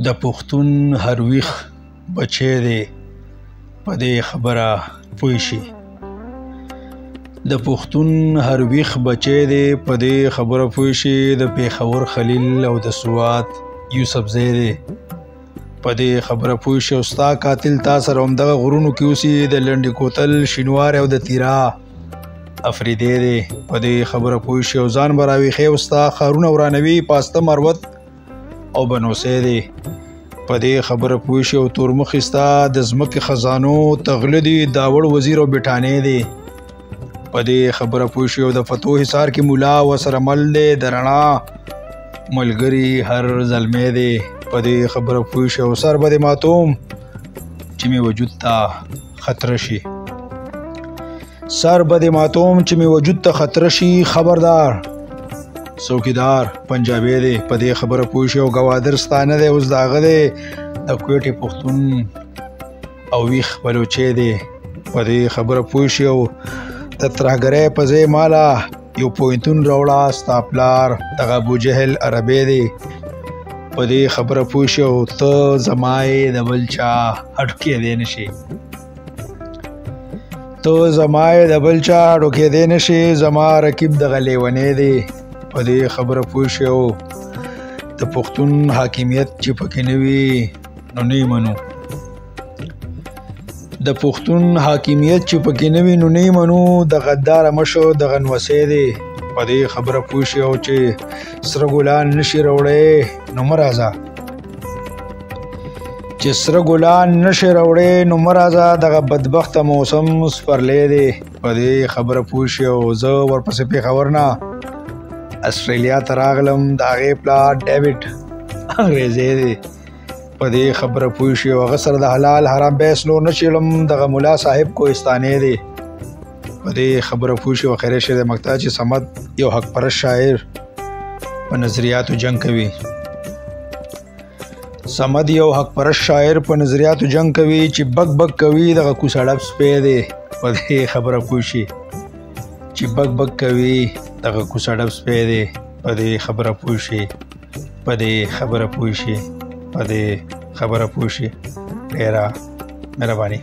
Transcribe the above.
د پښتون هر ویښ بچی دی په دې خبره پوه شي. د پښتون هر ویښ بچی دی په دې خبره پوه شي. د پېښور خلیل او د سوات یوسفزی دی په دې خبره پوه شي. او ستا قاتل تا سره همدغه غرونو کې اوسي. د لنډې کوتل شینواری او د تیرا افریدی دی په دې خبره پوه شي. او ځان به راویښی او ستا ښارونه ورانوي پاسته مروت او بنوسی دی په دې خبره پوه شي. او تورمخې ستا د ځمکې خزانو تغله دي داوړ وزیر او بټانې دی په دې خبره پوه شي. او د فتوح حصار کې ملا ورسره مل دی د رڼا ملګري هر زلمی دی په دې خبره پوه شي. او سر به دې ماتوم چې مې وجود ته خطره شي. سر به دې ماتوم چې مې وجود ته خطره شي. خبردار څوکیدار پنجابی دی په دې خبره پوه شي. او ګوادر ستانه دی اوس د هغه دی د کوټې پښتون او ویښ بلوچی دی په دې خبره پوه شي. او د ترهګرۍ په ځای ماله یو پوهنتون راوړه ستا پلار دغه ابوجهل عربی دی په دې خبره پوه شي. او ته زما یې د بل چا هډوکېدی نه شي. ته زما یې د بل چا هډوکېدی نه شي. زما رقیب دغه لیونی دی په دې خبره پوه شي. او د پښتون حاکمیت چې پکې نه وي نو نه یې منو. د پښتون حاکمیت چې پکې نه وي نو نه یې منو. د غداره مشر دغه نوسی دی په دې خبره پوه شي. او چې سره ګلان نشي راوړی نو مه راځه. چې سره ګلان نشي راوړی نو مه راځه. دغه بدبخته موسم سپرلی دی په دې خبره پوه شي. او زه ورپسې پېښور نه استرالیا ته راغلم. د هغې پلار ډیوډ انګریزی دی په دې خبره پوه شي. او هغه سره د حلال حرام بحث نور نه چیړم. دغه ملا صاحب کوهستانی دی په دې خبره پوه شي. او خیره شعر د مقطع چې صمد یو حق پرست شاعر په نظریاتو جنګ کوي. صمد یو حق پرست شاعر په نظریاتو جنګ کوي چې بک بک کوي دغه کوسړب سپی دی په دې خبره پوه شي. چې بک بک کوي دغه کوسړب سپی دی په دې خبره پوه شي. په دې خبره پوه شي. په دې خبره پوه شي. ډېره مهرباني.